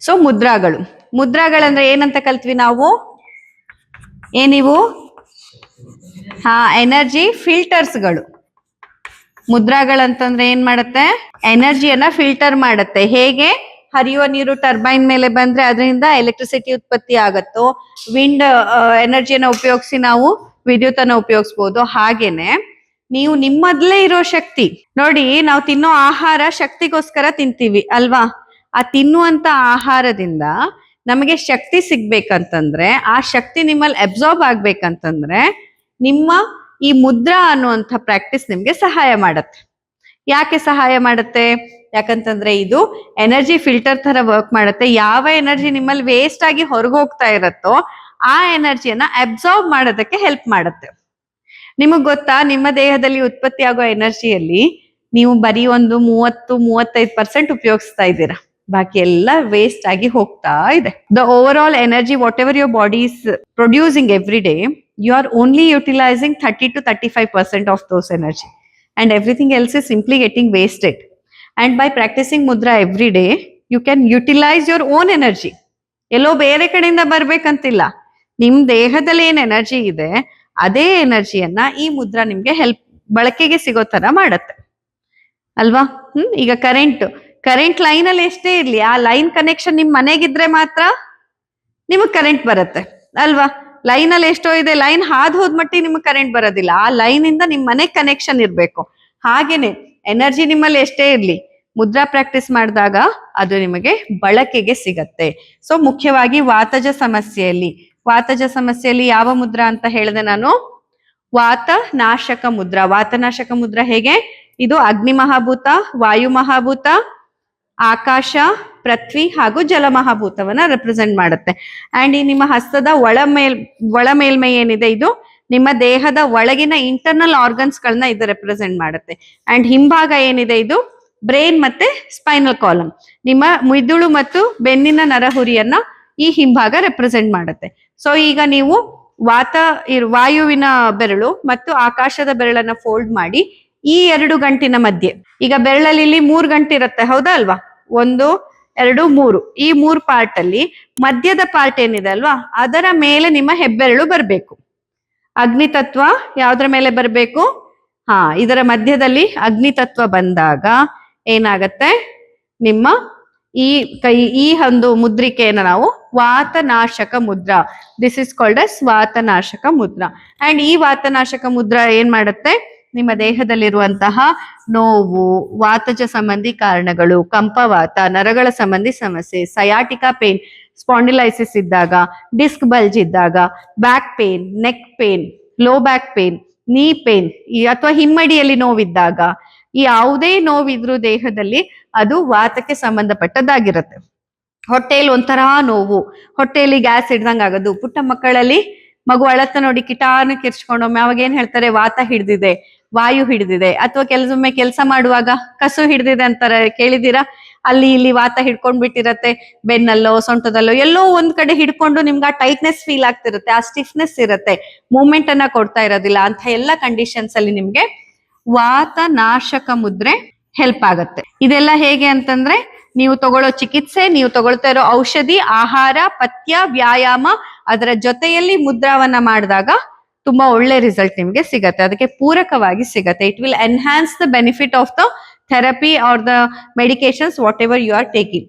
So ಮುದ್ರಾಗಳಂದ್ರೆ ಏನಂತ ಕಲ್ತ್ವಿ ನಾವು? ಏನಿವು? Energy ಫಿಲ್ಟರ್ಸ್ಗಳು. ಮುದ್ರಾಗಳಂತಂದ್ರೆ ಏನ್ ಮಾಡುತ್ತೆ? ಎನರ್ಜಿಯನ್ನ ಫಿಲ್ಟರ್ ಮಾಡುತ್ತೆ. ಹೇಗೆ? ಹರಿಯುವ ನೀರು ಟರ್ಬೈನ್ ಮೇಲೆ ಬಂದ್ರೆ ಅದರಿಂದ ಎಲೆಕ್ಟ್ರಿಸಿಟಿ ಉತ್ಪತ್ತಿ ಆಗತ್ತೋ, ವಿಂಡ್ ಎನರ್ಜಿಯನ್ನ ಉಪಯೋಗಿಸಿ ನಾವು ವಿದ್ಯುತ್ ಅನ್ನ ಉಪಯೋಗಿಸ್ಬೋದು. ಹಾಗೇನೆ ನೀವು ನಿಮ್ಮದ್ಲೇ ಇರೋ ಶಕ್ತಿ ನೋಡಿ, ನಾವು ತಿನ್ನೋ ಆಹಾರ ಶಕ್ತಿಗೋಸ್ಕರ ತಿಂತೀವಿ ಅಲ್ವಾ? ಆ ತಿನ್ನುವಂತ ಆಹಾರದಿಂದ ನಮಗೆ ಶಕ್ತಿ ಸಿಗ್ಬೇಕಂತಂದ್ರೆ, ಆ ಶಕ್ತಿ ನಿಮ್ಮಲ್ಲಿ ಅಬ್ಸಾರ್ಬ್ ಆಗ್ಬೇಕಂತಂದ್ರೆ ನಿಮ್ಮ ಈ ಮುದ್ರಾ ಅನ್ನುವಂಥ ಪ್ರಾಕ್ಟೀಸ್ ನಿಮ್ಗೆ ಸಹಾಯ ಮಾಡತ್ತೆ. ಯಾಕೆ ಸಹಾಯ ಮಾಡುತ್ತೆ? ಯಾಕಂತಂದ್ರೆ ಇದು ಎನರ್ಜಿ ಫಿಲ್ಟರ್ ತರ ವರ್ಕ್ ಮಾಡುತ್ತೆ. ಯಾವ ಎನರ್ಜಿ ನಿಮ್ಮಲ್ಲಿ ವೇಸ್ಟ್ ಆಗಿ ಹೊರಗೆ ಹೋಗ್ತಾ ಇರತ್ತೋ ಆ ಎನರ್ಜಿಯನ್ನ ಅಬ್ಸಾರ್ಬ್ ಮಾಡೋದಕ್ಕೆ ಹೆಲ್ಪ್ ಮಾಡುತ್ತೆ. ನಿಮಗ್ ಗೊತ್ತಾ, ನಿಮ್ಮ ದೇಹದಲ್ಲಿ ಉತ್ಪತ್ತಿ ಆಗೋ ಎನರ್ಜಿಯಲ್ಲಿ ನೀವು ಬರೀ ಒಂದು 30-35% ಉಪಯೋಗಿಸ್ತಾ ಇದ್ದೀರಾ, ಬಾಕಿ ಎಲ್ಲ ವೇಸ್ಟ್ ಆಗಿ ಹೋಗ್ತಾ ಇದೆ. The over all energy what ever your body is producing every day, you are only utilizing 30-35% of those energy, and everything else is simply getting wasted. And by practicing mudra every day, you can utilize your own energy. ಎಲ್ಲೋ ಬೇರೆ ಕಡೆಯಿಂದ ಬರ್ಬೇಕಂತಿಲ್ಲ, ನಿಮ್ ದೇಹದಲ್ಲಿ ಏನ್ energy ಇದೆ ಅದೇ ಎನರ್ಜಿಯನ್ನ ಈ ಮುದ್ರಾ ನಿಮ್ಗೆ ಬಳಕೆಗೆ ಸಿಗೋ ತರ ಮಾಡತ್ತೆ ಅಲ್ವಾ? ಈಗ ಕರೆಂಟ್ ಲೈನ್ ಅಲ್ಲಿ ಎಷ್ಟೇ ಇರ್ಲಿ, ಆ ಲೈನ್ ಕನೆಕ್ಷನ್ ನಿಮ್ ಮನೆಗಿದ್ರೆ ಮಾತ್ರ ನಿಮಗ್ ಕರೆಂಟ್ ಬರುತ್ತೆ ಅಲ್ವಾ? ಲೈನ್ ಅಲ್ಲಿ ಎಷ್ಟೋ ಇದೆ, ಲೈನ್ ಹಾದ್ ಹೋದ್ ಮಟ್ಟಿಗೆ ನಿಮ್ಗೆ ಕರೆಂಟ್ ಬರೋದಿಲ್ಲ. ಆ ಲೈನ್ ಇಂದ ನಿಮ್ ಮನೆಗ್ ಕನೆಕ್ಷನ್ ಇರ್ಬೇಕು. ಹಾಗೇನೆ ಎನರ್ಜಿ ನಿಮ್ಮಲ್ಲಿ ಎಷ್ಟೇ ಇರ್ಲಿ, ಮುದ್ರಾ ಪ್ರಾಕ್ಟೀಸ್ ಮಾಡಿದಾಗ ಅದು ನಿಮಗೆ ಬಳಕೆಗೆ ಸಿಗತ್ತೆ. ಸೊ ಮುಖ್ಯವಾಗಿ ವಾತಜ ಸಮಸ್ಯೆಯಲ್ಲಿ ಯಾವ ಮುದ್ರಾ ಅಂತ ಹೇಳಿದೆ ನಾನು? ವಾತನಾಶಕ ಮುದ್ರಾ. ವಾತನಾಶಕ ಮುದ್ರಾ ಹೇಗೆ? ಇದು ಅಗ್ನಿ ಮಹಾಭೂತ, ವಾಯು ಮಹಾಭೂತ, ಆಕಾಶ, ಪೃಥ್ವಿ ಹಾಗೂ ಜಲ ಮಹಾಭೂತವನ್ನ ರೆಪ್ರೆಸೆಂಟ್ ಮಾಡುತ್ತೆ. ಅಂಡ್ ಈ ನಿಮ್ಮ ಹಸ್ತದ ಒಳ ಮೇಲ್ಮೈ ಏನಿದೆ, ಇದು ನಿಮ್ಮ ದೇಹದ ಒಳಗಿನ ಇಂಟರ್ನಲ್ ಆರ್ಗನ್ಸ್ ಗಳನ್ನ ಇದು ರೆಪ್ರೆಸೆಂಟ್ ಮಾಡುತ್ತೆ. ಅಂಡ್ ಹಿಂಭಾಗ ಏನಿದೆ, ಇದು ಬ್ರೈನ್ ಮತ್ತೆ ಸ್ಪೈನಲ್ ಕಾಲಮ್, ನಿಮ್ಮ ಮಿದುಳು ಮತ್ತು ಬೆನ್ನಿನ ನರಹುರಿಯನ್ನ ಈ ಹಿಂಭಾಗ ರೆಪ್ರೆಸೆಂಟ್ ಮಾಡುತ್ತೆ. ಸೊ ಈಗ ನೀವು ವಾಯುವಿನ ಬೆರಳು ಮತ್ತು ಆಕಾಶದ ಬೆರಳನ್ನ ಫೋಲ್ಡ್ ಮಾಡಿ ಈ 2 ಗಂಟಿನ ಮಧ್ಯೆ, ಈಗ ಬೆರಳಲ್ಲಿ ಇಲ್ಲಿ 3 ಗಂಟೆ ಇರುತ್ತೆ ಹೌದಾ ಅಲ್ವಾ? 1, 2, 3, ಈ 3 ಪಾರ್ಟ್ ಅಲ್ಲಿ ಮಧ್ಯದ ಪಾರ್ಟ್ ಏನಿದೆ ಅಲ್ವಾ, ಅದರ ಮೇಲೆ ನಿಮ್ಮ ಹೆಬ್ಬೆರಳು ಬರ್ಬೇಕು. ಅಗ್ನಿ ತತ್ವ ಯಾವ್ದ್ರ ಮೇಲೆ ಬರ್ಬೇಕು? ಇದರ ಮಧ್ಯದಲ್ಲಿ ಅಗ್ನಿ ತತ್ವ ಬಂದಾಗ ಏನಾಗತ್ತೆ, ನಿಮ್ಮ ಈ ಒಂದು ಮುದ್ರಿಕೆಯನ್ನು ನಾವು ವಾತನಾಶಕ ಮುದ್ರಾ, ದಿಸ್ ಇಸ್ ಕಾಲ್ಡ್ ಅಸ್ ವಾತನಾಶಕ ಮುದ್ರಾ. ಅಂಡ್ ಈ ವಾತನಾಶಕ ಮುದ್ರಾ ಏನ್ ಮಾಡುತ್ತೆ, ನಿಮ್ಮ ದೇಹದಲ್ಲಿರುವಂತಹ ನೋವು, ವಾತಜ ಸಂಬಂಧಿ ಕಾರಣಗಳು, ಕಂಪವಾತ, ನರಗಳ ಸಂಬಂಧಿ ಸಮಸ್ಯೆ, ಸಯಾಟಿಕಾ ಪೇನ್, ಸ್ಪಾಂಡಿಲೈಸಿಸ್ ಇದ್ದಾಗ, ಡಿಸ್ಕ್ ಬಲ್ಜ್ ಇದ್ದಾಗ, back pain, neck pain, low back pain, ನೀ ಪೇನ್, ಅಥವಾ ಹಿಮ್ಮಡಿಯಲ್ಲಿ ನೋವಿದ್ದಾಗ, ಈ ಯಾವುದೇ ನೋವಿದ್ರೂ ದೇಹದಲ್ಲಿ ಅದು ವಾತಕ್ಕೆ ಸಂಬಂಧಪಟ್ಟದ್ದಾಗಿರುತ್ತೆ. ಹೊಟ್ಟೆಯಲ್ಲಿ ಒಂಥರ ನೋವು, ಹೊಟ್ಟೆಯಲ್ಲಿ ಗ್ಯಾಸ್ ಹಿಡ್ದಂಗ್ ಆಗೋದು, ಪುಟ್ಟ ಮಕ್ಕಳಲ್ಲಿ ಮಗು ಅಳತ್ತ ನೋಡಿ ಕಿಟಾನು ಕಿರ್ಚ್ಕೊಂಡೊಮ್ಮೆ ಅವಾಗ ಏನ್ ಹೇಳ್ತಾರೆ, ವಾತ ಹಿಡ್ದಿದೆ, ವಾಯು ಹಿಡ್ದಿದೆ. ಅಥವಾ ಕೆಲವೊಮ್ಮೆ ಕೆಲಸ ಮಾಡುವಾಗ ಕಸು ಹಿಡ್ದಿದೆ ಅಂತಾರೆ, ಕೇಳಿದೀರಾ? ಅಲ್ಲಿ ಇಲ್ಲಿ ವಾತ ಹಿಡ್ಕೊಂಡ್ ಬಿಟ್ಟಿರತ್ತೆ, ಬೆನ್ನಲ್ಲೋ ಸೊಂಟದಲ್ಲೋ ಎಲ್ಲೋ ಒಂದ್ ಕಡೆ ಹಿಡ್ಕೊಂಡು ನಿಮ್ಗೆ ಆ ಟೈಟ್ನೆಸ್ ಫೀಲ್ ಆಗ್ತಿರುತ್ತೆ, ಆ ಸ್ಟಿಫ್ನೆಸ್ ಇರುತ್ತೆ, ಮೂವ್ಮೆಂಟ್ ಅನ್ನ ಕೊಡ್ತಾ ಇರೋದಿಲ್ಲ. ಅಂತ ಎಲ್ಲ ಕಂಡೀಷನ್ಸ್ ಅಲ್ಲಿ ನಿಮ್ಗೆ ವಾತನಾಶಕ ಮುದ್ರೆ ಹೆಲ್ಪ್ ಆಗತ್ತೆ. ಇದೆಲ್ಲ ಹೇಗೆ ಅಂತಂದ್ರೆ, ನೀವು ತಗೊಳ್ಳೋ ಚಿಕಿತ್ಸೆ, ನೀವು ತಗೊಳ್ತಾ ಇರೋ ಔಷಧಿ, ಆಹಾರ, ಪಥ್ಯ, ವ್ಯಾಯಾಮ, ಅದರ ಜೊತೆಯಲ್ಲಿ ಮುದ್ರಾವನ್ನ ಮಾಡಿದಾಗ ತುಂಬಾ ಒಳ್ಳೆ ರಿಸಲ್ಟ್ ನಿಮ್ಗೆ ಸಿಗತ್ತೆ, ಅದಕ್ಕೆ ಪೂರಕವಾಗಿ ಸಿಗತ್ತೆ. It will enhance the benefit of the therapy or the medications whatever you are taking.